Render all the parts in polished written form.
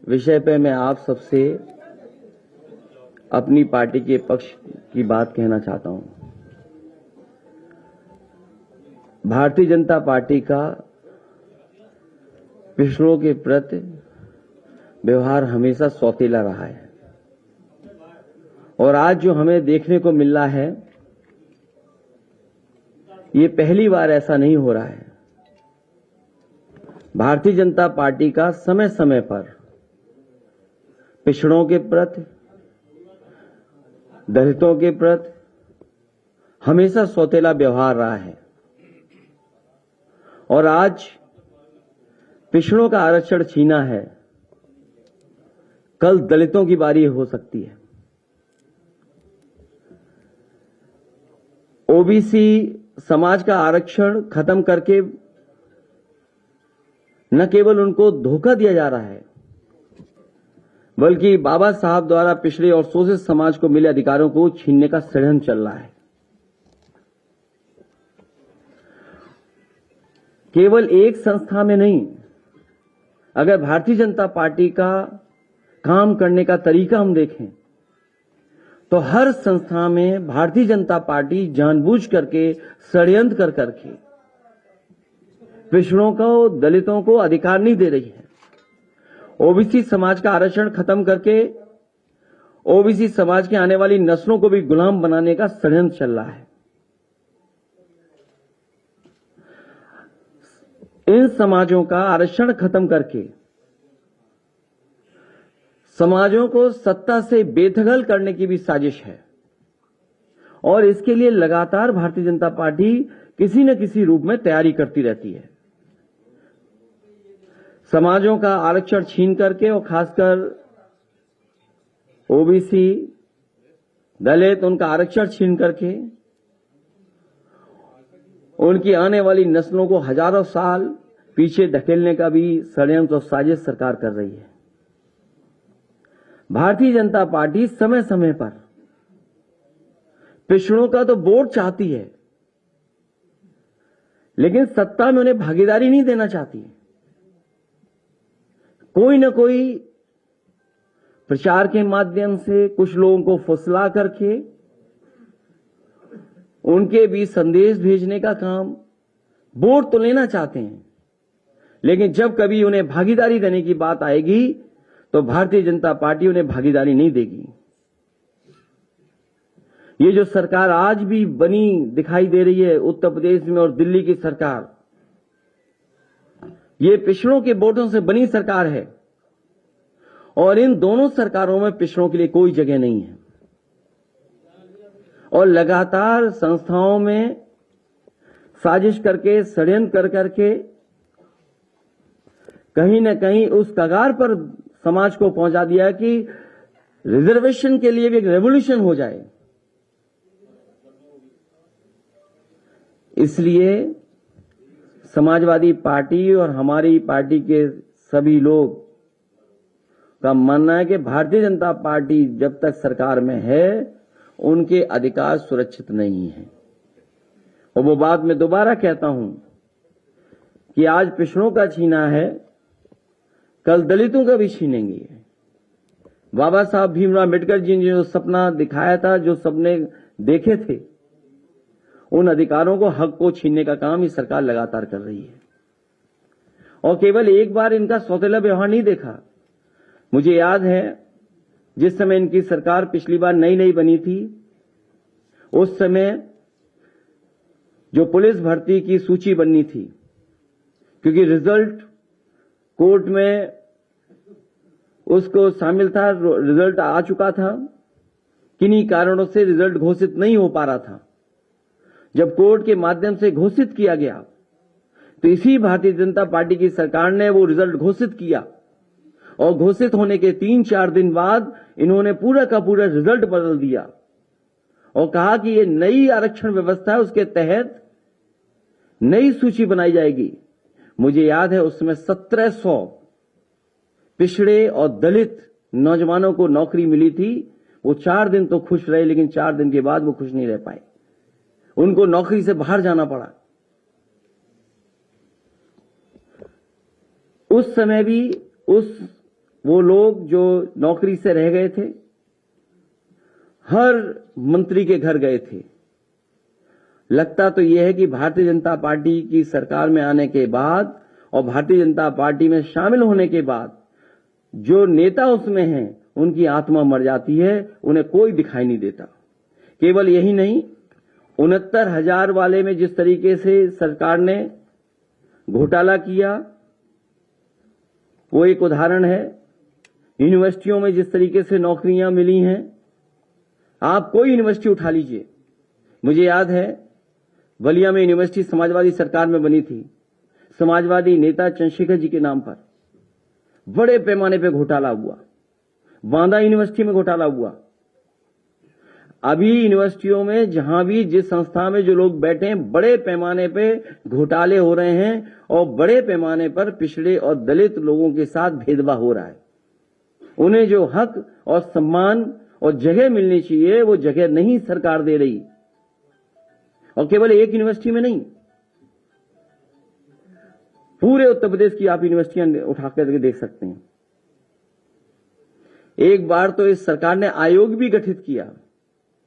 विषय पे मैं आप सबसे अपनी पार्टी के पक्ष की बात कहना चाहता हूं। भारतीय जनता पार्टी का पिछड़ों के प्रति व्यवहार हमेशा सौतेला रहा है और आज जो हमें देखने को मिल रहा है, ये पहली बार ऐसा नहीं हो रहा है। भारतीय जनता पार्टी का समय समय पर पिछड़ों के प्रति, दलितों के प्रति हमेशा सौतेला व्यवहार रहा है और आज पिछड़ों का आरक्षण छीना है, कल दलितों की बारी हो सकती है। ओबीसी समाज का आरक्षण खत्म करके न केवल उनको धोखा दिया जा रहा है, बल्कि बाबा साहब द्वारा पिछड़े और शोषित समाज को मिले अधिकारों को छीनने का षड्यंत्र चल रहा है। केवल एक संस्था में नहीं, अगर भारतीय जनता पार्टी का काम करने का तरीका हम देखें तो हर संस्था में भारतीय जनता पार्टी जानबूझ करके षड्यंत्र करके पिछड़ों को, दलितों को अधिकार नहीं दे रही है। ओबीसी समाज का आरक्षण खत्म करके ओबीसी समाज के आने वाली नस्लों को भी गुलाम बनाने का षड्यंत्र चल रहा है। इन समाजों का आरक्षण खत्म करके समाजों को सत्ता से बेदखल करने की भी साजिश है और इसके लिए लगातार भारतीय जनता पार्टी किसी न किसी रूप में तैयारी करती रहती है। समाजों का आरक्षण छीन करके और खासकर ओबीसी, दलित, उनका आरक्षण छीन करके उनकी आने वाली नस्लों को हजारों साल पीछे धकेलने का भी षड्यंत्र और साजिश सरकार कर रही है। भारतीय जनता पार्टी समय समय पर पिछड़ों का तो वोट चाहती है, लेकिन सत्ता में उन्हें भागीदारी नहीं देना चाहती। कोई न कोई प्रचार के माध्यम से कुछ लोगों को फुसला करके उनके बीच संदेश भेजने का काम, वोट तो लेना चाहते हैं, लेकिन जब कभी उन्हें भागीदारी देने की बात आएगी तो भारतीय जनता पार्टी उन्हें भागीदारी नहीं देगी। ये जो सरकार आज भी बनी दिखाई दे रही है उत्तर प्रदेश में और दिल्ली की सरकार, ये पिछड़ों के वोटों से बनी सरकार है और इन दोनों सरकारों में पिछड़ों के लिए कोई जगह नहीं है और लगातार संस्थाओं में साजिश करके, षड्यंत्र करके कहीं न कहीं उस कगार पर समाज को पहुंचा दिया कि रिजर्वेशन के लिए भी एक रेवोल्यूशन हो जाए। इसलिए समाजवादी पार्टी और हमारी पार्टी के सभी लोग का मानना है कि भारतीय जनता पार्टी जब तक सरकार में है उनके अधिकार सुरक्षित नहीं है। और वो बात मैं दोबारा कहता हूं कि आज पिछड़ों का छीना है, कल दलितों का भी छीनेंगे। बाबा साहब भीमराव अम्बेडकर जी ने जो सपना दिखाया था, जो सपने देखे थे, उन अधिकारों को, हक को छीनने का काम ये सरकार लगातार कर रही है और केवल एक बार इनका सौतेला व्यवहार नहीं देखा। मुझे याद है जिस समय इनकी सरकार पिछली बार नई नई बनी थी, उस समय जो पुलिस भर्ती की सूची बननी थी, क्योंकि रिजल्ट कोर्ट में उसको शामिल था, रिजल्ट आ चुका था, किन्हीं कारणों से रिजल्ट घोषित नहीं हो पा रहा था। जब कोर्ट के माध्यम से घोषित किया गया तो इसी भारतीय जनता पार्टी की सरकार ने वो रिजल्ट घोषित किया और घोषित होने के 3-4 दिन बाद इन्होंने पूरा का पूरा रिजल्ट बदल दिया और कहा कि ये नई आरक्षण व्यवस्था है, उसके तहत नई सूची बनाई जाएगी। मुझे याद है उस समय 1700 पिछड़े और दलित नौजवानों को नौकरी मिली थी। वो 4 दिन तो खुश रहे, लेकिन 4 दिन के बाद वो खुश नहीं रह पाए, उनको नौकरी से बाहर जाना पड़ा। उस समय भी उस वो लोग जो नौकरी से रह गए थे, हर मंत्री के घर गए थे। लगता तो यह है कि भारतीय जनता पार्टी की सरकार में आने के बाद और भारतीय जनता पार्टी में शामिल होने के बाद जो नेता उसमें हैं उनकी आत्मा मर जाती है, उन्हें कोई दिखाई नहीं देता। केवल यही नहीं, 69,000 वाले में जिस तरीके से सरकार ने घोटाला किया वो एक उदाहरण है। यूनिवर्सिटियों में जिस तरीके से नौकरियां मिली हैं, आप कोई यूनिवर्सिटी उठा लीजिए। मुझे याद है बलिया में यूनिवर्सिटी समाजवादी सरकार में बनी थी, समाजवादी नेता चंद्रशेखर जी के नाम पर बड़े पैमाने पे घोटाला हुआ। बांदा यूनिवर्सिटी में घोटाला हुआ। अभी यूनिवर्सिटियों में जहां भी जिस संस्था में जो लोग बैठे हैं, बड़े पैमाने पे घोटाले हो रहे हैं और बड़े पैमाने पर पिछड़े और दलित लोगों के साथ भेदभाव हो रहा है। उन्हें जो हक और सम्मान और जगह मिलनी चाहिए वो जगह नहीं सरकार दे रही। और केवल एक यूनिवर्सिटी में नहीं, पूरे उत्तर प्रदेश की आप यूनिवर्सिटियां उठाकर देख सकते हैं। एक बार तो इस सरकार ने आयोग भी गठित किया,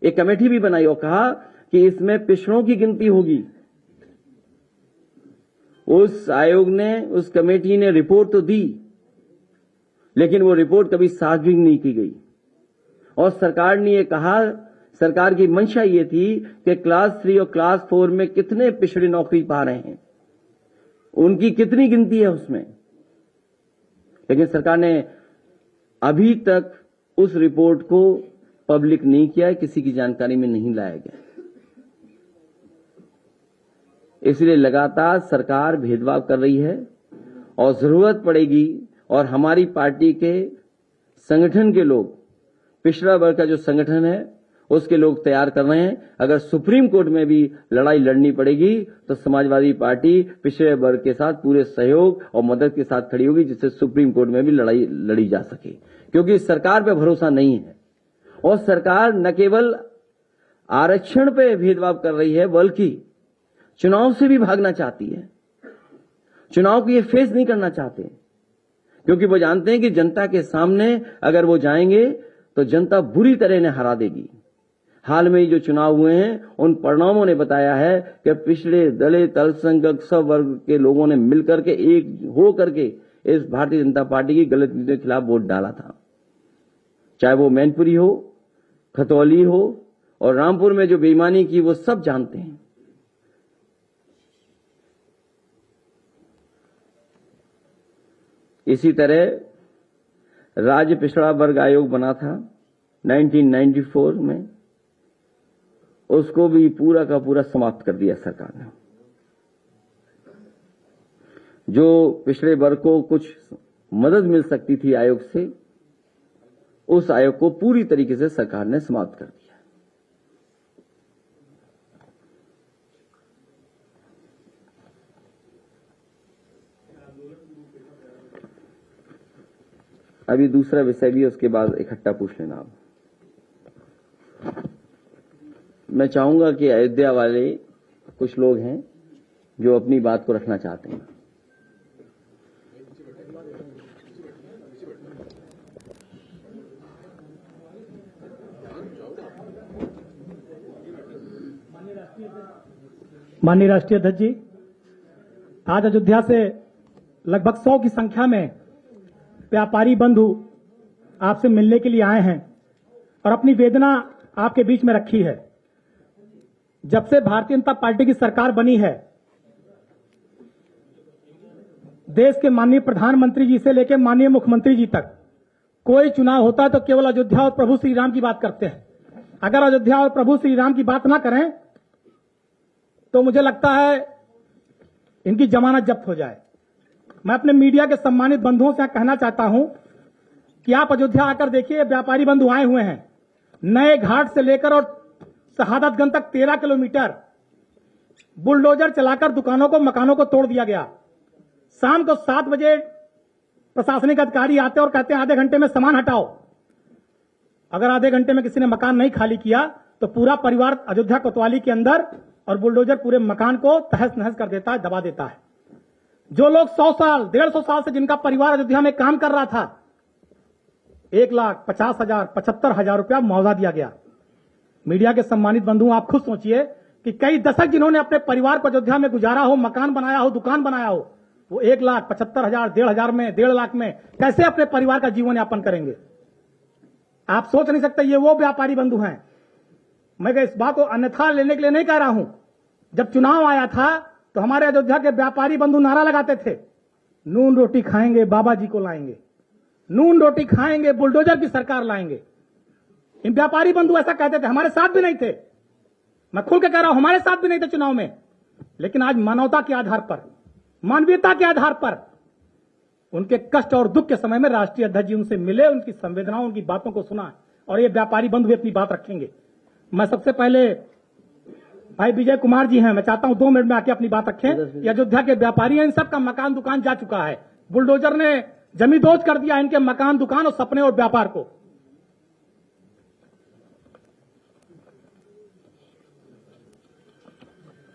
एक कमेटी भी बनाई और कहा कि इसमें पिछड़ों की गिनती होगी। उस आयोग ने, उस कमेटी ने रिपोर्ट तो दी, लेकिन वो रिपोर्ट कभी सार्वजनिक नहीं की गई। और सरकार ने ये कहा, सरकार की मंशा ये थी कि क्लास 3 और क्लास 4 में कितने पिछड़े नौकरी पा रहे हैं, उनकी कितनी गिनती है उसमें। लेकिन सरकार ने अभी तक उस रिपोर्ट को पब्लिक नहीं किया है, किसी की जानकारी में नहीं लाया गया। इसलिए लगातार सरकार भेदभाव कर रही है और जरूरत पड़ेगी और हमारी पार्टी के संगठन के लोग, पिछड़ा वर्ग का जो संगठन है उसके लोग तैयार कर रहे हैं। अगर सुप्रीम कोर्ट में भी लड़ाई लड़नी पड़ेगी तो समाजवादी पार्टी पिछड़े वर्ग के साथ पूरे सहयोग और मदद के साथ खड़ी होगी, जिससे सुप्रीम कोर्ट में भी लड़ाई लड़ी जा सके। क्योंकि सरकार पे भरोसा नहीं है और सरकार न केवल आरक्षण पे भेदभाव कर रही है बल्कि चुनाव से भी भागना चाहती है। चुनाव को ये फेस नहीं करना चाहते, क्योंकि वो जानते हैं कि जनता के सामने अगर वो जाएंगे तो जनता बुरी तरह ने हरा देगी। हाल में जो चुनाव हुए हैं उन परिणामों ने बताया है कि पिछड़े, दलित, अल्पसंख्यक सब वर्ग के लोगों ने मिलकर के एक हो करके इस भारतीय जनता पार्टी की गलत नीतियों के खिलाफ वोट डाला था। चाहे वो मैनपुरी हो, खतौली हो और रामपुर में जो बेईमानी की वो सब जानते हैं। इसी तरह राज्य पिछड़ा वर्ग आयोग बना था 1994 में, उसको भी पूरा का पूरा समाप्त कर दिया सरकार ने। जो पिछड़े वर्ग को कुछ मदद मिल सकती थी आयोग से, उस आयोग को पूरी तरीके से सरकार ने समाप्त कर दिया। अभी दूसरा विषय भी उसके बाद इकट्ठा पूछ लेना आप। मैं चाहूंगा कि अयोध्या वाले कुछ लोग हैं जो अपनी बात को रखना चाहते हैं। माननीय राष्ट्रीय अध्यक्ष जी, आज अयोध्या से लगभग 100 की संख्या में व्यापारी बंधु आपसे मिलने के लिए आए हैं और अपनी वेदना आपके बीच में रखी है। जब से भारतीय जनता पार्टी की सरकार बनी है, देश के माननीय प्रधानमंत्री जी से लेकर माननीय मुख्यमंत्री जी तक कोई चुनाव होता है तो केवल अयोध्या और प्रभु श्री राम की बात करते हैं। अगर अयोध्या और प्रभु श्री राम की बात ना करें तो मुझे लगता है इनकी जमानत जब्त हो जाए। मैं अपने मीडिया के सम्मानित बंधुओं से कहना चाहता हूं कि आप अयोध्या आकर देखिए, व्यापारी बंधु आए हुए हैं। नए घाट से लेकर और शहादतगंज तक 13 किलोमीटर बुलडोजर चलाकर दुकानों को, मकानों को तोड़ दिया गया। शाम को 7 बजे प्रशासनिक अधिकारी आते और कहते हैं आधे घंटे में सामान हटाओ। अगर आधे घंटे में किसी ने मकान नहीं खाली किया तो पूरा परिवार अयोध्या कोतवाली के अंदर और बुलडोजर पूरे मकान को तहस नहस कर देता है, दबा देता है। जो लोग 100 साल, 150 साल से जिनका परिवार अयोध्या में काम कर रहा था, 1,50,000 75,000 रुपया मुआवजा दिया गया। मीडिया के सम्मानित बंधु, आप खुद सोचिए कि कई दशक जिन्होंने अपने परिवार को अयोध्या में गुजारा हो, मकान बनाया हो, दुकान बनाया हो, वो 1,75,000 1,500 में 1.5 लाख में कैसे अपने परिवार का जीवन यापन करेंगे? आप सोच नहीं सकते। ये वो व्यापारी बंधु हैं। मैं इस बात को अन्यथा लेने के लिए नहीं कह रहा हूं। जब चुनाव आया था तो हमारे अयोध्या के व्यापारी बंधु नारा लगाते थे, नून रोटी खाएंगे बाबा जी को लाएंगे, नून रोटी खाएंगे बुलडोजर की सरकार लाएंगे। इन व्यापारी बंधु ऐसा कहते थे। हमारे साथ भी नहीं थे, मैं खुल के कह रहा हूं, हमारे साथ भी नहीं थे चुनाव में। लेकिन आज मानवता के आधार पर, मानवीयता के आधार पर, उनके कष्ट और दुख के समय में राष्ट्रीय अध्यक्ष जी उनसे मिले, उनकी संवेदनाओं, उनकी बातों को सुना, और ये व्यापारी बंधु भी अपनी बात रखेंगे। मैं सबसे पहले भाई विजय कुमार जी हैं, मैं चाहता हूं 2 मिनट में आके अपनी बात रखें। ये अयोध्या के व्यापारी हैं, इन सबका मकान दुकान जा चुका है। बुलडोजर ने जमींदोज कर दिया इनके मकान दुकान और सपने और व्यापार को।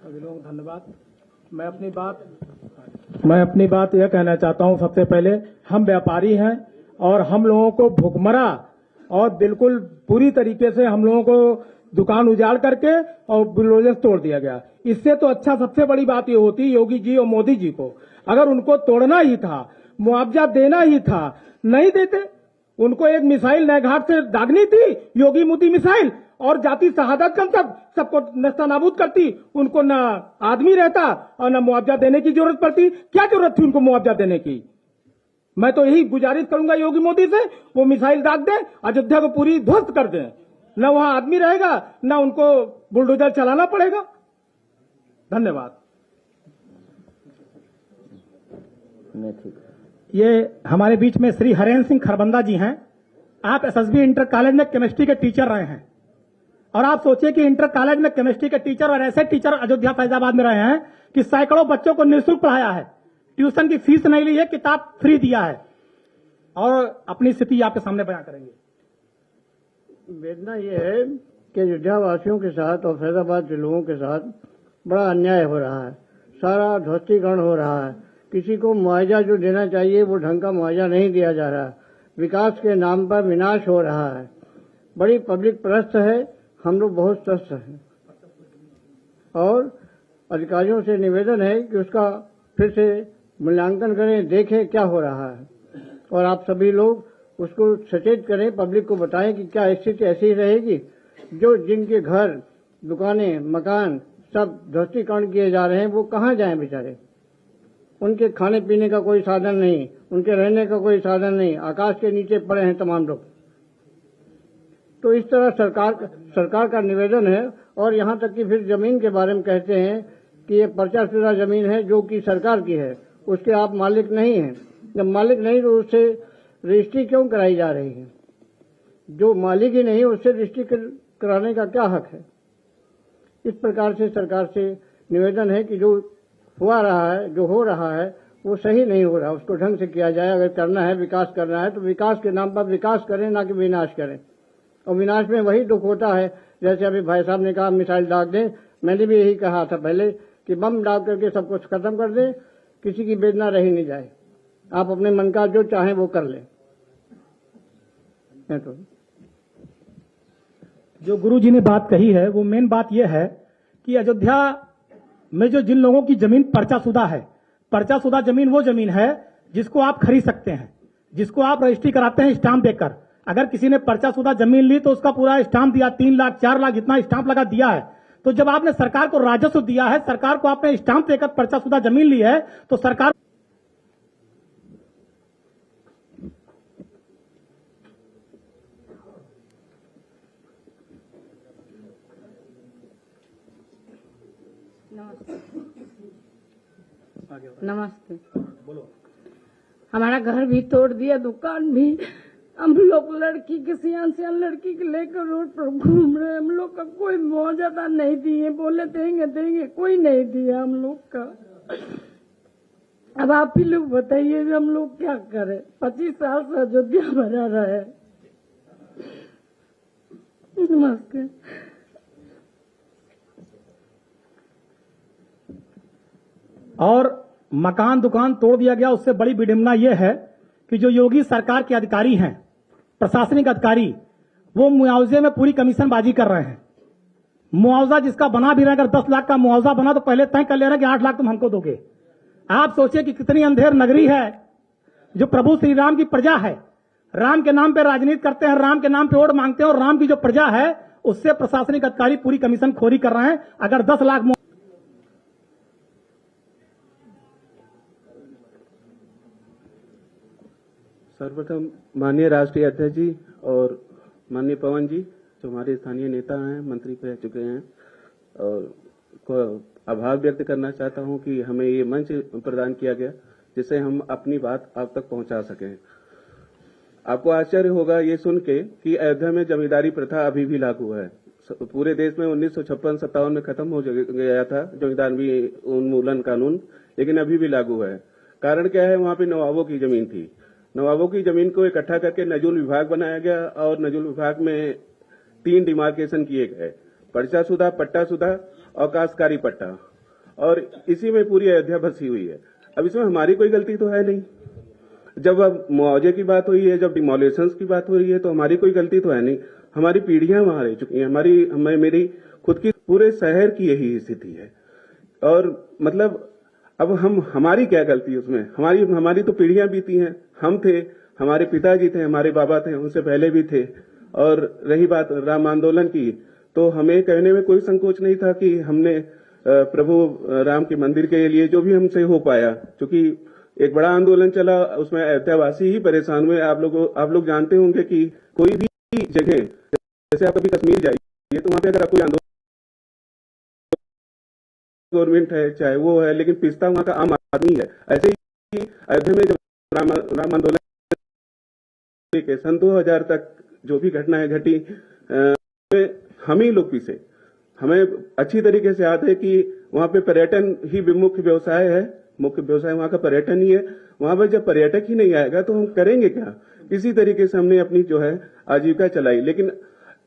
धन्यवाद। मैं अपनी बात यह कहना चाहता हूं, सबसे पहले हम व्यापारी हैं और हम लोगों को भुखमरा और बिल्कुल पूरी तरीके से हम लोगों को दुकान उजाड़ करके और बुलडोजर तोड़ दिया गया। इससे तो अच्छा सबसे बड़ी बात ये होती योगी जी और मोदी जी को, अगर उनको तोड़ना ही था, मुआवजा देना ही था, नहीं देते। उनको एक मिसाइल नए घाट से दागनी थी, योगी मोदी मिसाइल, और जाति शहादत का सबको नस्तानाबूद करती। उनको न आदमी रहता और न मुआवजा देने की जरूरत पड़ती। क्या जरूरत थी उनको मुआवजा देने की? मैं तो यही गुजारिश करूंगा योगी मोदी से, वो मिसाइल दाग दें, अयोध्या को पूरी ध्वस्त कर दें। न वहां आदमी रहेगा, न उनको बुलडोजर चलाना पड़ेगा। धन्यवाद। ये हमारे बीच में श्री हरेंद्र सिंह खरबंदा जी हैं। आप एसएसबी इंटर कॉलेज में केमिस्ट्री के टीचर रहे हैं, और आप सोचिए कि इंटर कॉलेज में केमिस्ट्री के टीचर और ऐसे टीचर अयोध्या फैजाबाद में रहे हैं कि सैकड़ों बच्चों को निःशुल्क पढ़ाया है, ट्यूशन की फीस नहीं ली है, किताब फ्री दिया है, और अपनी स्थिति आपके सामने बयां करेंगे। वेदना यह है कि अयोध्या वासियों के साथ और फैजाबाद के लोगों के साथ बड़ा अन्याय हो रहा है। सारा ध्वस्तीकरण हो रहा है। किसी को मुआवजा जो देना चाहिए वो ढंग का मुआवजा नहीं दिया जा रहा। विकास के नाम पर विनाश हो रहा है। बड़ी पब्लिक परस्त है। हम लोग बहुत त्रस्त हैं और अधिकारियों से निवेदन है कि उसका फिर से मूल्यांकन करें, देखें क्या हो रहा है, और आप सभी लोग उसको सचेत करें, पब्लिक को बताएं कि क्या स्थिति ऐसी ही रहेगी। जो जिनके घर, दुकानें, मकान सब ध्वस्तीकरण किए जा रहे हैं, वो कहाँ जाएं बेचारे? उनके खाने पीने का कोई साधन नहीं, उनके रहने का कोई साधन नहीं, आकाश के नीचे पड़े हैं तमाम लोग। तो इस तरह सरकार का निवेदन है। और यहाँ तक कि फिर जमीन के बारे में कहते हैं कि ये पर्चाशुदा जमीन है जो कि सरकार की है, उसके आप मालिक नहीं हैं। जब मालिक नहीं तो उससे रजिस्ट्री क्यों कराई जा रही है? जो मालिक ही नहीं उससे रजिस्ट्री कराने का क्या हक है? इस प्रकार से सरकार से निवेदन है कि जो हुआ रहा है, जो हो रहा है, वो सही नहीं हो रहा, उसको ढंग से किया जाए। अगर करना है, विकास करना है, तो विकास के नाम पर विकास करें, ना कि विनाश करें। और विनाश में वही दुख होता है, जैसे अभी भाई साहब ने कहा मिसाइल दाग दें। मैंने भी यही कहा था पहले कि बम दाग करके सब कुछ खत्म कर दें, किसी की वेदना रही नहीं जाए। आप अपने मन का जो चाहें वो कर लें। तो जो गुरु जी ने बात कही है, वो मेन बात यह है कि अयोध्या में जो जिन लोगों की जमीन पर्चाशुदा है, पर्चाशुदा जमीन वो जमीन है जिसको आप खरीद सकते हैं, जिसको आप रजिस्ट्री कराते हैं स्टाम्प देकर। अगर किसी ने पर्चाशुदा जमीन ली तो उसका पूरा स्टाम्प दिया, 3 लाख 4 लाख जितना स्टाम्प लगा दिया है। तो जब आपने सरकार को राजस्व दिया है, सरकार को आपने स्टाम्प देकर पर्चाशुदा जमीन ली है, तो सरकार नमस्ते। बोलो। हमारा घर भी तोड़ दिया, दुकान भी। हम लोग लड़की के सियान लड़की के लेकर रोड पर घूम रहे। हम लोग का कोई मुआवजा नहीं दिए, बोले देंगे, कोई नहीं दिया हम लोग का। अब आप ही लोग बताइए हम लोग क्या करें? 25 साल से अयोध्या भरा रहे। नमस्कार। और मकान दुकान तोड़ दिया गया। उससे बड़ी विडंबना यह है कि जो योगी सरकार के अधिकारी हैं, प्रशासनिक अधिकारी वो मुआवजे में पूरी कमीशनबाजी कर रहे हैं। मुआवजा जिसका बना भी रहा, अगर 10 लाख का मुआवजा बना तो पहले तय कर ले रहे कि 8 लाख तुम हमको दोगे। आप सोचिए कि कितनी अंधेर नगरी है जो प्रभु श्री राम की प्रजा है, राम के नाम पे राजनीति करते हैं, राम के नाम पे वोट मांगते हैं, और राम की जो प्रजा है उससे प्रशासनिक अधिकारी पूरी कमीशन खोरी कर रहे हैं। अगर 10 लाख सर्वप्रथम माननीय राष्ट्रीय अध्यक्ष जी और माननीय पवन जी जो हमारे स्थानीय नेता हैं, मंत्री रह चुके हैं, और को आभार व्यक्त करना चाहता हूं कि हमें ये मंच प्रदान किया गया जिससे हम अपनी बात आप तक पहुंचा सकें। आपको आश्चर्य होगा ये सुन के कि अयोध्या में जमींदारी प्रथा अभी भी लागू है। पूरे देश में 1956-57 में खत्म हो गया था जमींदारी उन्मूलन कानून, लेकिन अभी भी लागू है। कारण क्या है? वहां पे नवाबों की जमीन थी। नवाबों की जमीन को इकट्ठा करके नजुल विभाग बनाया गया और नजुल विभाग में 3 डिमार्केशन किए गए, पर्चाशुदा, पट्टाशुदा और काश्तकारी पट्टा, और इसी में पूरी अयोध्या बसी हुई है। अब इसमें हमारी कोई गलती तो है नहीं। जब अब मुआवजे की बात हुई है, जब डिमोलिशंस की बात हो रही है, तो हमारी कोई गलती तो है नहीं। हमारी पीढ़ियां वहां रह चुकी हैं। मेरी खुद की पूरे शहर की यही स्थिति है। और मतलब अब हमारी क्या गलती है उसमें? हमारी तो पीढ़ियां बीती हैं। हम थे, हमारे पिताजी थे, हमारे बाबा थे, उनसे पहले भी थे। और रही बात राम आंदोलन की, तो हमें कहने में कोई संकोच नहीं था कि हमने प्रभु राम के मंदिर के लिए जो भी हमसे हो पाया, क्योंकि एक बड़ा आंदोलन चला, उसमें अयोध्यावासी ही परेशान हुए। आप लोग जानते होंगे कि कोई भी जगह, जैसे आप कभी कश्मीर जाइए तो वहां पे अगर कोई आंदोलन गवर्नमेंट है, चाहे वो है, लेकिन पिसता वहां का आम आदमी है। ऐसे ही अयोध्या में जब राम आंदोलन के सन 2000 तक जो भी घटनाएं घटी, हम ही लोग पिसे। हमें अच्छी तरीके से याद है कि वहां पे पर्यटन ही मुख्य व्यवसाय है। मुख्य व्यवसाय वहां का पर्यटन ही है। वहां पर जब पर्यटक ही नहीं आएगा तो हम करेंगे क्या? इसी तरीके से हमने अपनी जो है आजीविका चलाई। लेकिन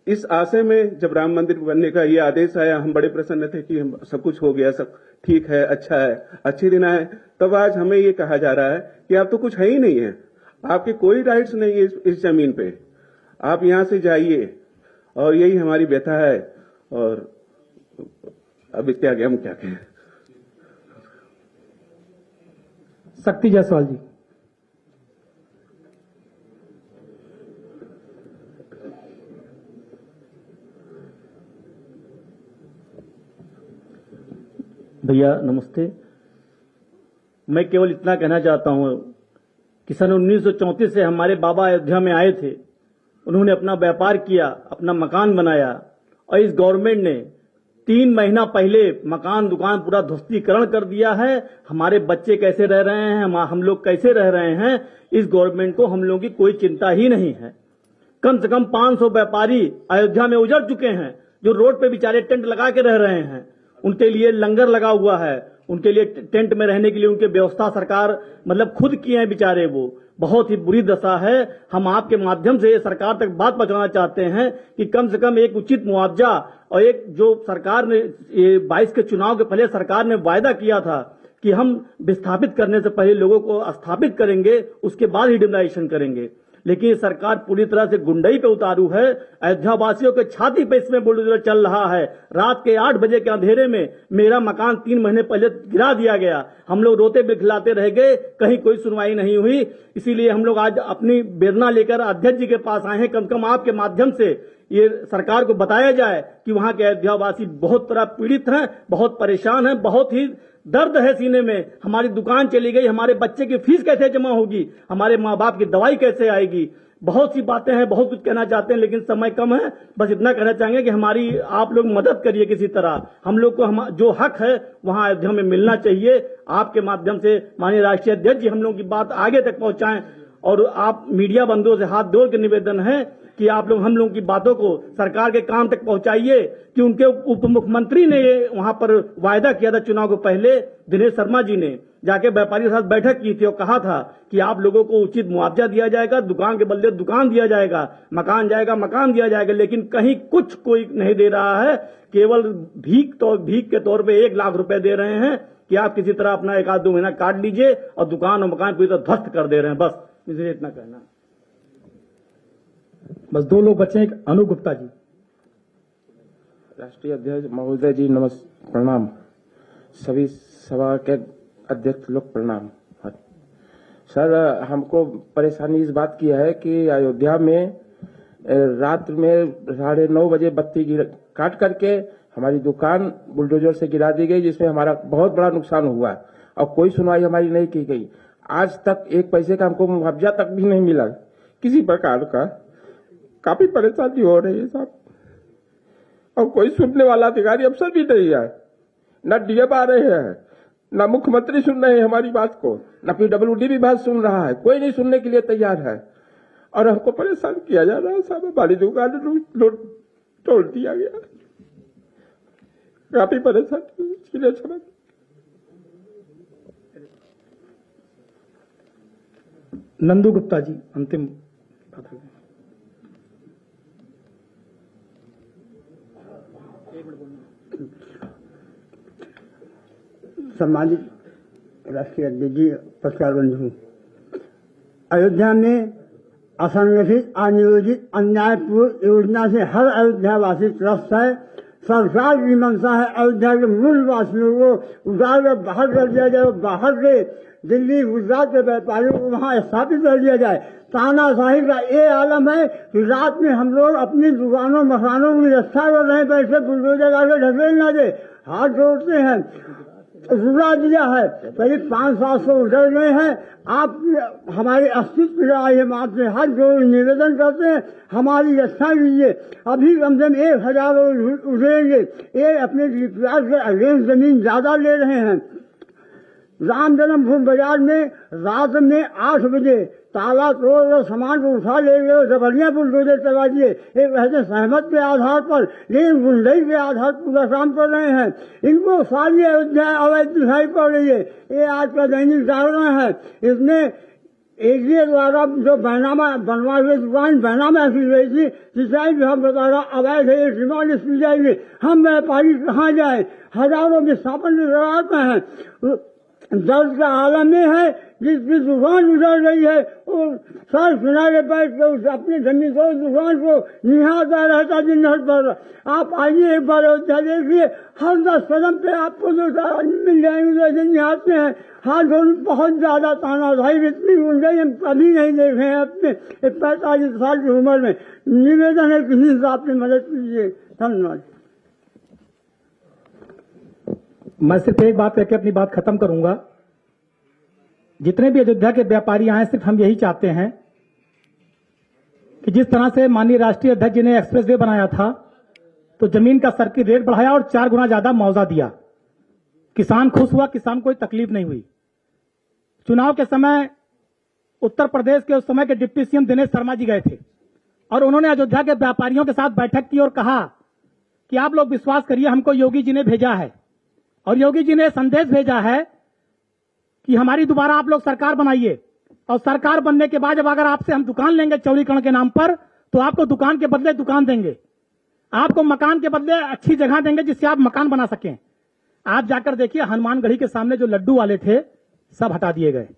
इस आशय में जब राम मंदिर बनने का ये आदेश आया, हम बड़े प्रसन्न थे कि हम सब कुछ हो गया, सब ठीक है, अच्छा है, अच्छे दिन आए। तब आज हमें ये कहा जा रहा है कि आप तो कुछ है ही नहीं है, आपके कोई राइट्स नहीं है इस जमीन पे, आप यहां से जाइए। और यही हमारी व्यथा है। और अब इतना आगे हम क्या कहें? शक्ति जायसवाल जी। भैया नमस्ते। मैं केवल इतना कहना चाहता हूं कि सन 1934 से हमारे बाबा अयोध्या में आए थे। उन्होंने अपना व्यापार किया, अपना मकान बनाया, और इस गवर्नमेंट ने 3 महीना पहले मकान दुकान पूरा ध्वस्तीकरण कर दिया है। हमारे बच्चे कैसे रह रहे हैं, हम लोग कैसे रह रहे हैं, इस गवर्नमेंट को हम लोगों की कोई चिंता ही नहीं है। कम से कम 500 व्यापारी अयोध्या में उजड़ चुके हैं, जो रोड पे बेचारे टेंट लगा के रह रहे हैं। उनके लिए लंगर लगा हुआ है, उनके लिए टेंट में रहने के लिए उनकी व्यवस्था सरकार मतलब खुद किए हैं बेचारे। वो बहुत ही बुरी दशा है। हम आपके माध्यम से सरकार तक बात पहुंचाना चाहते हैं कि कम से कम एक उचित मुआवजा, और एक जो सरकार ने 22 के चुनाव के पहले सरकार ने वायदा किया था कि हम विस्थापित करने से पहले लोगों को स्थापित करेंगे, उसके बाद ही डिमोलाइजेशन करेंगे। लेकिन सरकार पूरी तरह से गुंडई पे उतारू है। अयोध्या वासियों के छाती पे इसमें बुलडोजर चल रहा है। रात के 8 बजे के अंधेरे में मेरा मकान 3 महीने पहले गिरा दिया गया। हम लोग रोते बिलखिलाते रह गए, कहीं कोई सुनवाई नहीं हुई। इसीलिए हम लोग आज अपनी वेदना लेकर अध्यक्ष जी के पास आए हैं। कम से कम आपके माध्यम से ये सरकार को बताया जाए कि वहां के अयोध्यावासी बहुत तरह पीड़ित हैं, बहुत परेशान हैं, बहुत ही दर्द है सीने में। हमारी दुकान चली गई, हमारे बच्चे की फीस कैसे जमा होगी, हमारे माँ बाप की दवाई कैसे आएगी। बहुत सी बातें हैं, बहुत कुछ कहना चाहते हैं, लेकिन समय कम है। बस इतना कहना चाहेंगे कि हमारी आप लोग मदद करिए किसी तरह। हम लोग को जो हक है वहां अयोध्या में मिलना चाहिए। आपके माध्यम से माननीय राष्ट्रीय अध्यक्ष जी हम लोगों की बात आगे तक पहुंचाएं। और आप मीडिया बंधुओं से हाथ जोड़ के निवेदन है कि आप लोग हम लोगों की बातों को सरकार के कान तक पहुंचाइए कि उनके उप मुख्यमंत्री ने ये वहां पर वायदा किया था चुनाव को पहले, दिनेश शर्मा जी ने जाके व्यापारी के साथ बैठक की थी और कहा था कि आप लोगों को उचित मुआवजा दिया जाएगा, दुकान के बदले दुकान दिया जाएगा, मकान जाएगा मकान दिया जाएगा। लेकिन कहीं कुछ कोई नहीं दे रहा है। केवल भीख के तौर पे 1 लाख रुपए दे रहे हैं कि आप किसी तरह अपना 1-2 महीना काट लीजिए, और दुकान और मकान पूरी तरह ध्वस्त कर दे रहे हैं। बस मुझे इतना कहना। बस 2 लोग बचे हैं, एक अनु गुप्ता जी। राष्ट्रीय अध्यक्ष महोदय जी प्रणाम। सभी सभा के अध्यक्ष लोग प्रणाम। सर, हमको परेशानी इस बात की है कि अयोध्या में रात में 9:30 बजे बत्ती काट करके हमारी दुकान बुलडोजर से गिरा दी गई, जिसमें हमारा बहुत बड़ा नुकसान हुआ और कोई सुनवाई हमारी नहीं की गई। आज तक 1 पैसे का हमको मुआवजा तक भी नहीं मिला किसी प्रकार का। काफी परेशानी हो रही है साहब, और कोई सुनने वाला अधिकारी अफसर भी नहीं है। न डीएम आ रहे हैं, न मुख्यमंत्री सुन रहे हैं हमारी बात को, न पीडब्ल्यूडी भी बात सुन रहा है। कोई नहीं सुनने के लिए तैयार है और हमको परेशान किया जा रहा है साहब। हमारी दुकान तोड़ दिया गया, काफी परेशानी इसके लिए समझ। नंदू गुप्ता जी अंतिम। सम्मानित राष्ट्रीय अध्यक्ष जी, पत्रकार बंधु, अयोध्या में असंगठित, अनियोजित, अन्यायपूर्ण योजना से हर अयोध्यावासी त्रस्त है। सरकार की मंशा है अयोध्या के मूल वासियों को उतार कर बाहर कर दिया जाए, बाहर से दिल्ली गुजरात के व्यापारियों को वहां स्थापित कर दिया जाए। तानाशाही का ये आलम है कि रात में हम लोग अपनी दुकानों मकानों की रक्षा कर रहे हैं, पैसे बुलडोजर आके ढकेल ना दे, हाथ जोड़ते हैं। रुला दिया है, करीब 500-700 उधर गए हैं। आप हमारे अस्तित्व का हम आपसे हाथ जोड़ निवेदन करते हैं, हमारी रक्षा कीजिए। अभी कम से कम 1000 उधरेंगे। ये अपने विकास के अगेंस्ट जमीन ज्यादा ले रहे हैं। राम जन्मभूमि बाजार में रात में 8 बजे ताला तोड़ सामान को उठा ले गए, जबरिया बुलडोजर चला दिए। एक ऐसे सहमत के आधार पर, लेकिन गुंडई के आधार पर पूरा काम कर रहे हैं। इनको सारी अयोध्या अवैध दिखाई पड़ रही है। ये आज का दैनिक जागरण है। इसमें एजीए द्वारा जो बैनामा बनवा हुई दुकान बैनामा की गई थी, सिंचाई विभाग बता रहा अवैध है, ये डिमोलिश की जाएगी। हम व्यापारी कहाँ जाए? हजारों विस्थापन कराते हैं। दर्द का आलम में है, जिसकी दुकान उजड़ गई है और सर किनारे बैठ कर अपनी जमीन को दुकान को निहारता रहता दिन भर पर। आप आइए एक बार अयोध्या देखिए, हर 10 कदम पे आपको जो मिल जाएंगे जैसे निहारते हैं। हाथ जोड़ बहुत ज्यादा तानाशाही इतनी गुंडाई हम कभी नहीं देखे हैं अपने 45 साल की उम्र में। निवेदन है किसी से आपकी मदद कीजिए। धन्यवाद। मैं सिर्फ एक बात कहकर अपनी बात खत्म करूंगा। जितने भी अयोध्या के व्यापारी आए, सिर्फ हम यही चाहते हैं कि जिस तरह से माननीय राष्ट्रीय अध्यक्ष जी ने एक्सप्रेसवे बनाया था, तो जमीन का सर्किट रेट बढ़ाया और 4 गुना ज्यादा मुआवजा दिया। किसान खुश हुआ, किसान कोई तकलीफ नहीं हुई। चुनाव के समय उत्तर प्रदेश के उस समय के डिप्टी सीएम दिनेश शर्मा जी गए थे और उन्होंने अयोध्या के व्यापारियों के साथ बैठक की और कहा कि आप लोग विश्वास करिए, हमको योगी जी ने भेजा है और योगी जी ने संदेश भेजा है कि हमारी दोबारा आप लोग सरकार बनाइए, और सरकार बनने के बाद जब अगर आपसे हम दुकान लेंगे चौड़ीकरण के नाम पर, तो आपको दुकान के बदले दुकान देंगे, आपको मकान के बदले अच्छी जगह देंगे जिससे आप मकान बना सकें। आप जाकर देखिए, हनुमानगढ़ी के सामने जो लड्डू वाले थे सब हटा दिए गए,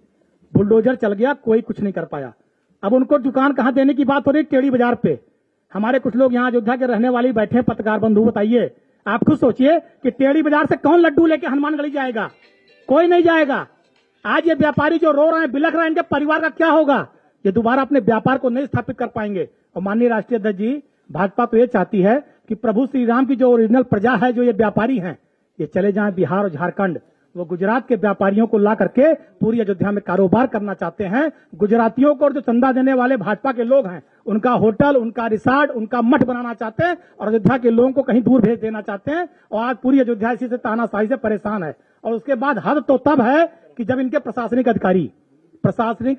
बुलडोजर चल गया, कोई कुछ नहीं कर पाया। अब उनको दुकान कहां देने की बात हो रही, टेढ़ी बाजार पे। हमारे कुछ लोग यहाँ अयोध्या के रहने वाले बैठे हैं, पत्रकार बंधु, बताइए आप खुद सोचिए कि टेढ़ी बाजार से कौन लड्डू लेके हनुमानगढ़ी जाएगा? कोई नहीं जाएगा। आज ये व्यापारी जो रो रहे हैं, बिलख रहे हैं, इनके परिवार का क्या होगा? ये दोबारा अपने व्यापार को नहीं स्थापित कर पाएंगे। और माननीय राष्ट्रीय अध्यक्ष जी, भाजपा तो ये चाहती है कि प्रभु श्री राम की जो ओरिजिनल प्रजा है, जो ये व्यापारी हैं, ये चले जाएं बिहार और झारखंड। वो गुजरात के व्यापारियों को ला करके पूरी अयोध्या में कारोबार करना चाहते हैं। गुजरातियों को, जो चंदा देने वाले भाजपा के लोग हैं, उनका होटल, उनका रिसॉर्ट, उनका मठ बनाना चाहते हैं और अयोध्या के लोगों को कहीं दूर भेज देना चाहते हैं। और आज पूरी अयोध्या इसी से तानाशाही से परेशान है। और उसके बाद हद तो तब है कि जब इनके प्रशासनिक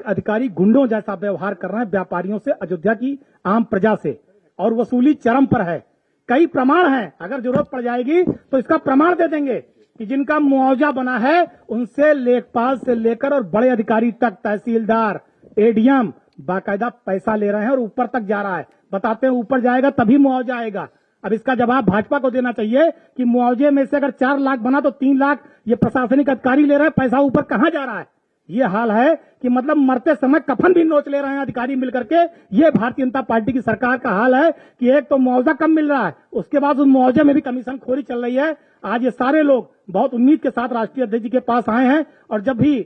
अधिकारी गुंडों जैसा व्यवहार कर रहे हैं व्यापारियों से, अयोध्या की आम प्रजा से, और वसूली चरम पर है। कई प्रमाण हैं, अगर जरूरत पड़ जाएगी तो इसका प्रमाण दे देंगे कि जिनका मुआवजा बना है उनसे लेखपाल से लेकर और बड़े अधिकारी तक, तहसीलदार, एडीएम, बाकायदा पैसा ले रहे हैं और ऊपर तक जा रहा है। बताते हैं ऊपर जाएगा तभी मुआवजा आएगा। अब इसका जवाब भाजपा को देना चाहिए कि मुआवजे में से अगर 4 लाख बना तो 3 लाख ये प्रशासनिक अधिकारी ले रहे हैं, पैसा ऊपर कहां जा रहा है? ये हाल है कि मतलब मरते समय कफन भी नोच ले रहे हैं अधिकारी मिलकर के। ये भारतीय जनता पार्टी की सरकार का हाल है कि एक तो मुआवजा कम मिल रहा है, उसके बाद उस मुआवजे में भी कमीशन खोरी चल रही है। आज ये सारे लोग बहुत उम्मीद के साथ राष्ट्रीय अध्यक्ष जी के पास आए हैं और जब भी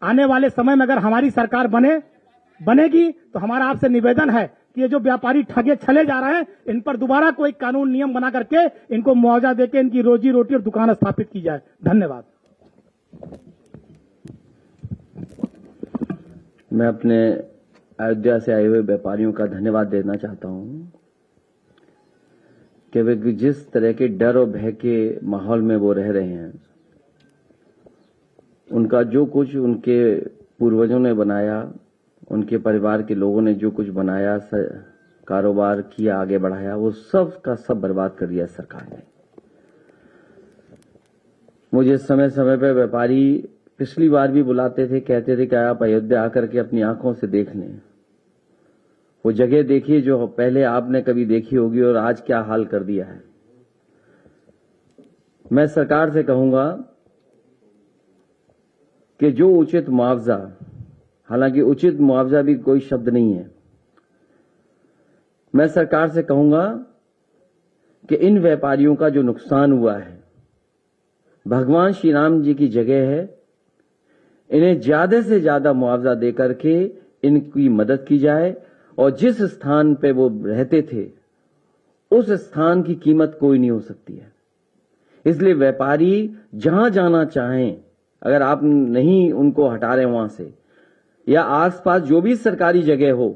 आने वाले समय में अगर हमारी सरकार बनेगी तो हमारा आपसे निवेदन है कि ये जो व्यापारी ठगे छले जा रहे हैं, इन पर दोबारा कोई कानून नियम बना करके इनको मुआवजा देके इनकी रोजी रोटी और दुकान स्थापित की जाए। धन्यवाद। मैं अपने अयोध्या से आए हुए व्यापारियों का धन्यवाद देना चाहता हूं कि वे जिस तरह के डर और भय के माहौल में वो रह रहे हैं, उनका जो कुछ उनके पूर्वजों ने बनाया, उनके परिवार के लोगों ने जो कुछ बनाया, कारोबार किया, आगे बढ़ाया, वो सब का सब बर्बाद कर दिया सरकार ने। मुझे समय समय पर व्यापारी पिछली बार भी बुलाते थे, कहते थे कि आप अयोध्या आकर के अपनी आंखों से देख लें, वो जगह देखिए जो पहले आपने कभी देखी होगी और आज क्या हाल कर दिया है। मैं सरकार से कहूंगा कि जो उचित मुआवजा, हालांकि उचित मुआवजा भी कोई शब्द नहीं है, मैं सरकार से कहूंगा कि इन व्यापारियों का जो नुकसान हुआ है, भगवान श्री राम जी की जगह है, इन्हें ज्यादा से ज्यादा मुआवजा देकर के इनकी मदद की जाए और जिस स्थान पे वो रहते थे उस स्थान की कीमत कोई नहीं हो सकती है। इसलिए व्यापारी जहां जाना चाहें, अगर आप नहीं उनको हटा रहे वहां से, या आसपास जो भी सरकारी जगह हो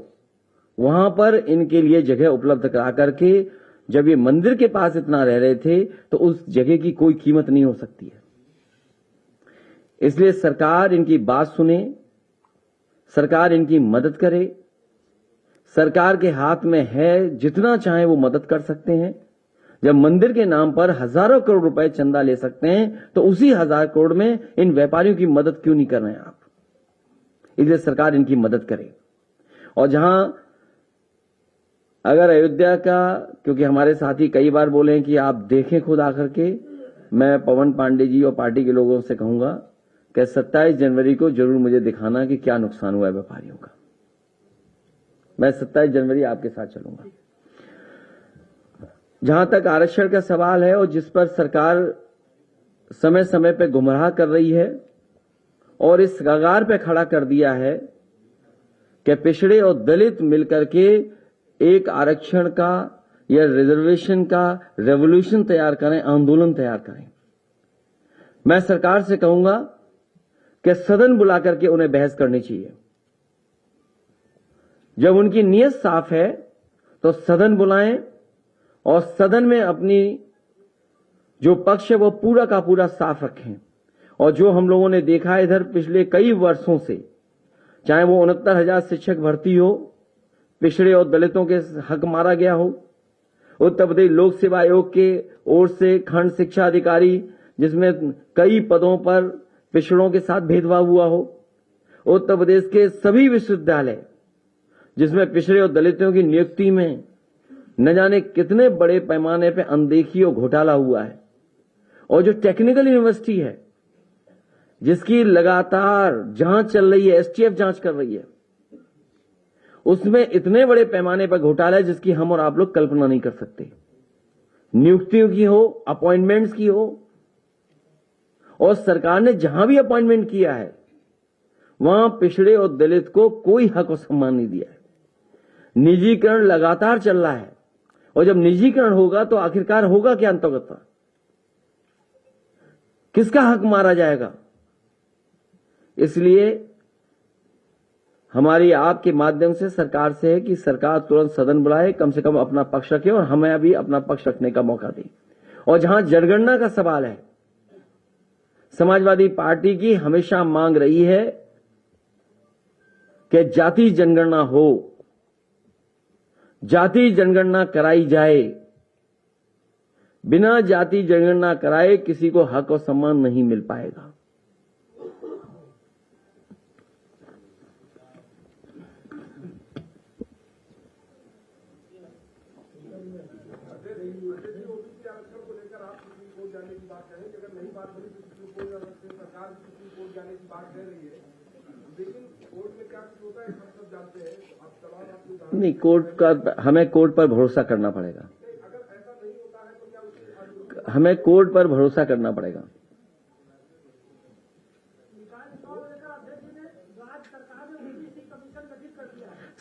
वहां पर इनके लिए जगह उपलब्ध करा करके, जब ये मंदिर के पास इतना रह रहे थे तो उस जगह की कोई कीमत नहीं हो सकती है। इसलिए सरकार इनकी बात सुने, सरकार इनकी मदद करे। सरकार के हाथ में है, जितना चाहे वो मदद कर सकते हैं। जब मंदिर के नाम पर हजारों करोड़ रुपए चंदा ले सकते हैं तो उसी 1000 करोड़ में इन व्यापारियों की मदद क्यों नहीं कर रहे हैं आप? इसलिए सरकार इनकी मदद करे। और जहां अगर अयोध्या का, क्योंकि हमारे साथी कई बार बोले हैं कि आप देखें खुद आकर के, मैं पवन पांडे जी और पार्टी के लोगों से कहूंगा कि 27 जनवरी को जरूर मुझे दिखाना कि क्या नुकसान हुआ है व्यापारियों का। मैं 27 जनवरी आपके साथ चलूंगा। जहां तक आरक्षण का सवाल है और जिस पर सरकार समय समय पर गुमराह कर रही है और इस कगार पे खड़ा कर दिया है कि पिछड़े और दलित मिलकर के एक आरक्षण का या रिजर्वेशन का रेवोल्यूशन तैयार करें, आंदोलन तैयार करें। मैं सरकार से कहूंगा कि सदन बुला करके उन्हें बहस करनी चाहिए। जब उनकी नीयत साफ है तो सदन बुलाएं और सदन में अपनी जो पक्ष है वो पूरा का पूरा साफ रखें। और जो हम लोगों ने देखा है इधर पिछले कई वर्षों से, चाहे वो 69,000 शिक्षक भर्ती हो, पिछड़े और दलितों के हक मारा गया हो, उत्तर प्रदेश लोक सेवा आयोग के ओर से खंड शिक्षा अधिकारी जिसमें कई पदों पर पिछड़ों के साथ भेदभाव हुआ हो, उत्तर प्रदेश के सभी विश्वविद्यालय जिसमें पिछड़े और दलितों की नियुक्ति में न जाने कितने बड़े पैमाने पर अनदेखी और घोटाला हुआ है, और जो टेक्निकल यूनिवर्सिटी है जिसकी लगातार जांच चल रही है, एसटीएफ जांच कर रही है, उसमें इतने बड़े पैमाने पर घोटाला है जिसकी हम और आप लोग कल्पना नहीं कर सकते। नियुक्तियों की हो, अपॉइंटमेंट्स की हो, और सरकार ने जहां भी अपॉइंटमेंट किया है वहां पिछड़े और दलित को कोई हक और सम्मान नहीं दिया है। निजीकरण लगातार चल रहा है, और जब निजीकरण होगा तो आखिरकार होगा क्या अंतर्गत? किसका हक मारा जाएगा? इसलिए हमारी आपके माध्यम से सरकार से है कि सरकार तुरंत सदन बुलाए, कम से कम अपना पक्ष रखे और हमें अभी अपना पक्ष रखने का मौका दे। और जहां जनगणना का सवाल है, समाजवादी पार्टी की हमेशा मांग रही है कि जाति जनगणना हो, जाति जनगणना कराई जाए। बिना जाति जनगणना कराए किसी को हक और सम्मान नहीं मिल पाएगा। नहीं, हमें कोर्ट पर भरोसा करना पड़ेगा। हमें कोर्ट पर भरोसा करना पड़ेगा।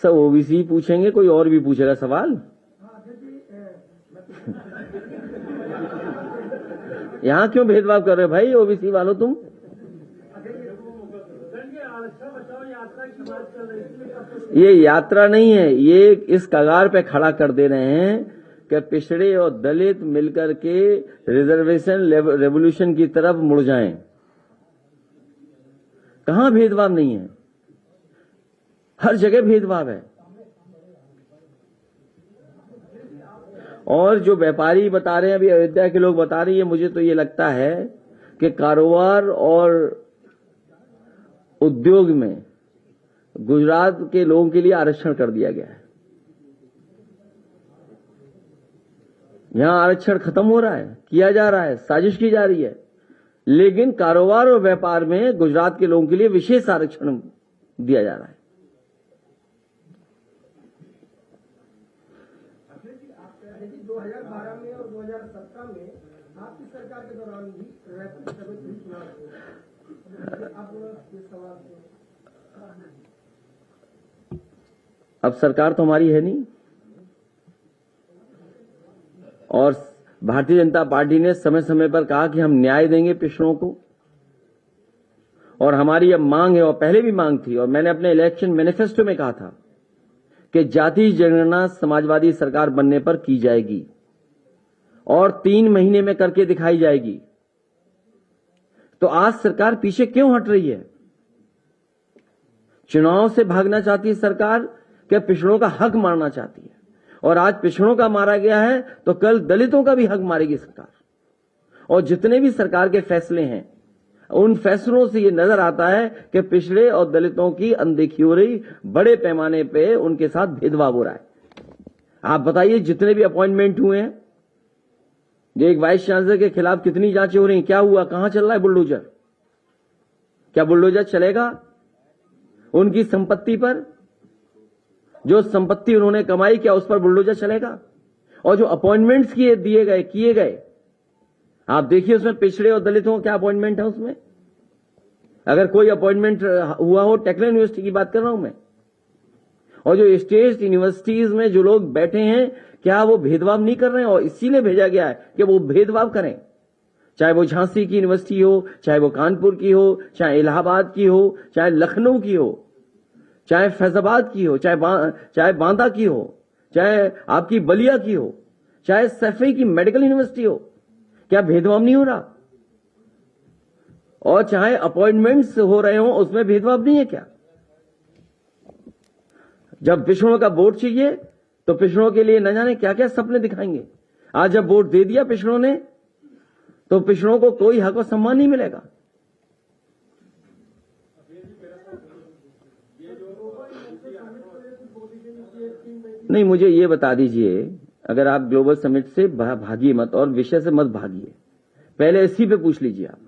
सब ओबीसी पूछेंगे, कोई और भी पूछेगा सवाल? यहां क्यों भेदभाव कर रहे हो भाई ओबीसी वालों तुम? ये यात्रा नहीं है, ये इस कगार पे खड़ा कर दे रहे हैं कि पिछड़े और दलित मिलकर के रिजर्वेशन रेवोल्यूशन की तरफ मुड़ जाएं। कहां भेदभाव नहीं है? हर जगह भेदभाव है। और जो व्यापारी बता रहे हैं, अभी अयोध्या के लोग बता रही है, मुझे तो ये लगता है कि कारोबार और उद्योग में गुजरात के लोगों के लिए आरक्षण कर दिया गया है। यहां आरक्षण खत्म हो रहा है, किया जा रहा है, साजिश की जा रही है, लेकिन कारोबार और व्यापार में गुजरात के लोगों के लिए विशेष आरक्षण दिया जा रहा है। 2012 में और 2017 में आपकी सरकार के दौरान भी रैपिड सर्विस भी चुनाव अब सरकार तो हमारी है नहीं, और भारतीय जनता पार्टी ने समय समय पर कहा कि हम न्याय देंगे पिछड़ों को, और हमारी अब मांग है, और पहले भी मांग थी, और मैंने अपने इलेक्शन मैनिफेस्टो में कहा था कि जाति जनगणना समाजवादी सरकार बनने पर की जाएगी और 3 महीने में करके दिखाई जाएगी। तो आज सरकार पीछे क्यों हट रही है? चुनाव से भागना चाहती है सरकार, क्या पिछड़ों का हक मारना चाहती है? और आज पिछड़ों का मारा गया है तो कल दलितों का भी हक मारेगी सरकार। और जितने भी सरकार के फैसले हैं, उन फैसलों से ये नजर आता है कि पिछड़े और दलितों की अनदेखी हो रही, बड़े पैमाने पे उनके साथ भेदभाव हो रहा है। आप बताइए, जितने भी अपॉइंटमेंट हुए हैं, एक वाइस चांसलर के खिलाफ कितनी जांचें हो रही, क्या हुआ, कहां चल रहा है बुलडोजर? क्या बुलडोजर चलेगा उनकी संपत्ति पर? जो संपत्ति उन्होंने कमाई, क्या उस पर बुलडोजर चलेगा? और जो अपॉइंटमेंट्स किए गए आप देखिए, उसमें पिछड़े और दलितों का क्या अपॉइंटमेंट है उसमें? अगर कोई अपॉइंटमेंट हुआ हो, टेक्निकल यूनिवर्सिटी की बात कर रहा हूं मैं, और जो स्टेट यूनिवर्सिटीज में जो लोग बैठे हैं, क्या वो भेदभाव नहीं कर रहे हैं? और इसीलिए भेजा गया है कि वो भेदभाव करें, चाहे वो झांसी की यूनिवर्सिटी हो, चाहे वो कानपुर की हो, चाहे इलाहाबाद की हो, चाहे लखनऊ की हो, चाहे फैजाबाद की हो, चाहे बांदा की हो, चाहे आपकी बलिया की हो, चाहे सैफई की मेडिकल यूनिवर्सिटी हो, क्या भेदभाव नहीं हो रहा? और चाहे अपॉइंटमेंट्स हो रहे हो, उसमें भेदभाव नहीं है क्या? जब पिछड़ों का वोट चाहिए तो पिछड़ों के लिए न जाने क्या क्या सपने दिखाएंगे। आज जब वोट दे दिया पिछड़ों ने, तो पिछड़ों को कोई हक और सम्मान नहीं मिलेगा। नहीं, मुझे ये बता दीजिए, अगर आप ग्लोबल समिट से भागिए मत और विषय से मत भागिए, पहले इसी पे पूछ लीजिए आप।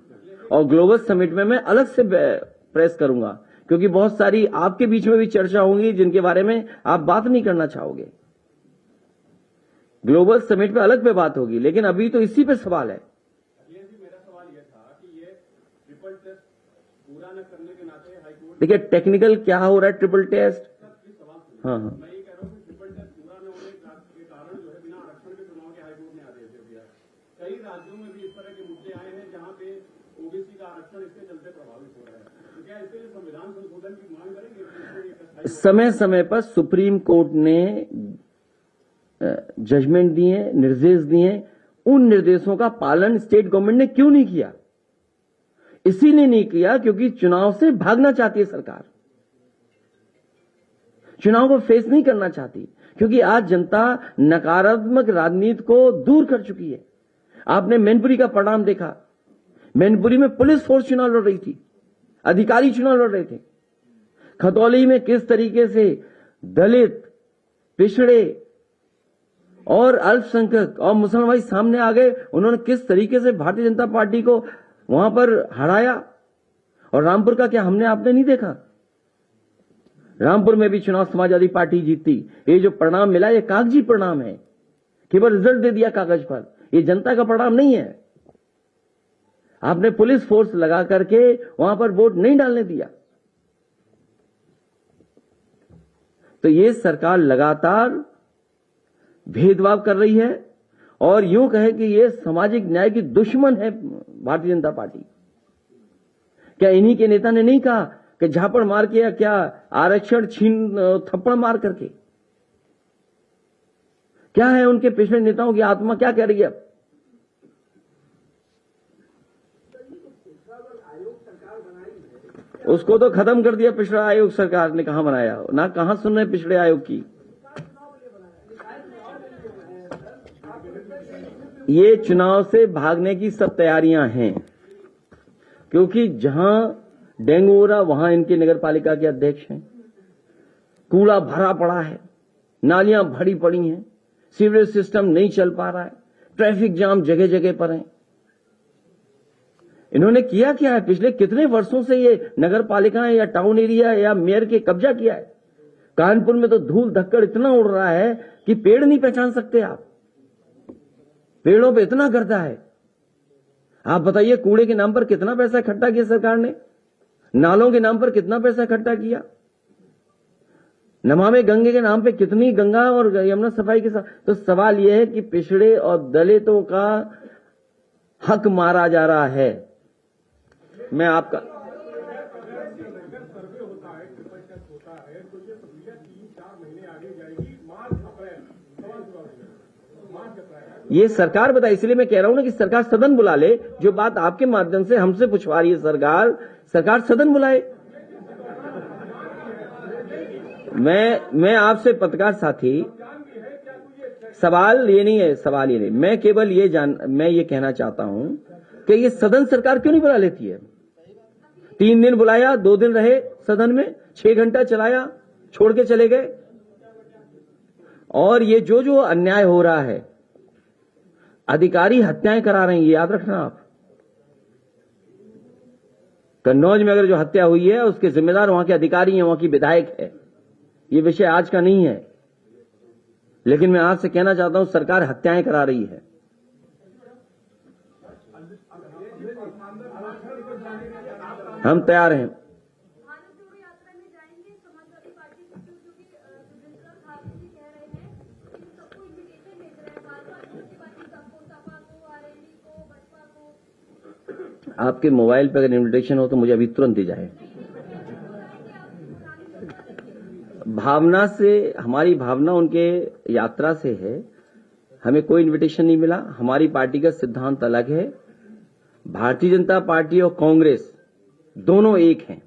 और ग्लोबल समिट में मैं अलग से प्रेस करूंगा, क्योंकि बहुत सारी आपके बीच में भी चर्चा होंगी जिनके बारे में आप बात नहीं करना चाहोगे। ग्लोबल समिट पे अलग पे बात होगी, लेकिन अभी तो इसी पे सवाल है। मेरा सवाल यह था कि ये ट्रिपल टेस्ट पूरा न करने के नाते हाईकोर्ट, देखिए टेक्निकल क्या हो रहा है ट्रिपल टेस्ट। हाँ, मैं ये कह रहा हूँ कि ट्रिपल टेस्ट पूरा न होने के कारण जो है बिना आरक्षण के चुनाव के हाईकोर्ट ने आदेश दे दिया। कई राज्यों में भी इस तरह के मुद्दे आए हैं जहां पे ओबीसी का आरक्षण इसके चलते प्रभावित हो रहा है। तो क्या इसके लिए संविधान संशोधन की मांग करेंगे? समय समय पर सुप्रीम कोर्ट ने जजमेंट दिए, निर्देश दिए, उन निर्देशों का पालन स्टेट गवर्नमेंट ने क्यों नहीं किया? इसीलिए नहीं किया क्योंकि चुनाव से भागना चाहती है सरकार, चुनाव को फेस नहीं करना चाहती, क्योंकि आज जनता नकारात्मक राजनीति को दूर कर चुकी है। आपने मैनपुरी का परिणाम देखा। मैनपुरी में पुलिस फोर्स चुनाव लड़ रही थी, अधिकारी चुनाव लड़ रहे थे। खतौली में किस तरीके से दलित, पिछड़े और अल्पसंख्यक और मुसलमान भाई सामने आ गए, उन्होंने किस तरीके से भारतीय जनता पार्टी को वहां पर हराया। और रामपुर का क्या हमने आपने नहीं देखा? रामपुर में भी चुनाव समाजवादी पार्टी जीती। ये जो परिणाम मिला ये कागजी परिणाम है, केवल रिजल्ट दे दिया कागज पर, ये जनता का परिणाम नहीं है। आपने पुलिस फोर्स लगा करके वहां पर वोट नहीं डालने दिया। तो ये सरकार लगातार भेदभाव कर रही है और यूं कहे कि ये सामाजिक न्याय की दुश्मन है भारतीय जनता पार्टी। क्या इन्हीं के नेता ने नहीं कहा कि झापड़ मार के या क्या आरक्षण छीन थप्पड़ मार करके? क्या है उनके पिछले नेताओं की आत्मा क्या कह रही है? उसको तो खत्म कर दिया पिछड़ा आयोग सरकार ने, कहां बनाया ना, कहां सुन रहे पिछड़े आयोग की। ये चुनाव से भागने की सब तैयारियां हैं, क्योंकि जहां डेंगू हो रहा वहां इनके नगर पालिका के अध्यक्ष हैं। कूड़ा भरा पड़ा है, नालियां भरी पड़ी हैं, सीवरेज सिस्टम नहीं चल पा रहा है, ट्रैफिक जाम जगह जगह पर है। इन्होंने किया क्या है? पिछले कितने वर्षों से ये नगर पालिकाएं या टाउन एरिया या मेयर के कब्जा किया है। कानपुर में तो धूल धक्कड़ इतना उड़ रहा है कि पेड़ नहीं पहचान सकते आप। पेड़ों पे इतना गर्दा है। आप बताइए कूड़े के नाम पर कितना पैसा इकट्ठा किया सरकार ने, नालों के नाम पर कितना पैसा इकट्ठा किया, नमामि गंगे के नाम पे कितनी गंगा और यमुना सफाई के साथ। तो सवाल यह है कि पिछड़े और दलितों का हक मारा जा रहा है। मैं आपका ये सरकार बताए, इसलिए मैं कह रहा हूं ना कि सरकार सदन बुला ले। जो बात आपके माध्यम से हमसे पूछवा रही है सरकार सदन बुलाए। मैं आपसे पत्रकार साथी, सवाल ये नहीं है, मैं केवल मैं ये कहना चाहता हूं कि ये सदन सरकार क्यों नहीं बुला लेती है। 3 दिन बुलाया, 2 दिन रहे सदन में, 6 घंटा चलाया, छोड़ के चले गए। और ये जो अन्याय हो रहा है, अधिकारी हत्याएं करा रहे हैं, ये याद रखना आप। कन्नौज में अगर जो हत्या हुई है उसके जिम्मेदार वहां के अधिकारी हैं, वहां की विधायक है। ये विषय आज का नहीं है, लेकिन मैं आपसे कहना चाहता हूं सरकार हत्याएं करा रही है। हम तैयार हैं। आपके मोबाइल पे अगर इनविटेशन हो तो मुझे अभी तुरंत दी जाए। भावना से, हमारी भावना उनके यात्रा से है। हमें कोई इनविटेशन नहीं मिला। हमारी पार्टी का सिद्धांत अलग है। भारतीय जनता पार्टी और कांग्रेस दोनों एक हैं।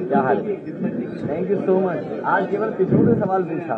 क्या हाल है? Thank you so much. आज केवल पिछड़ों से सवाल पूछा।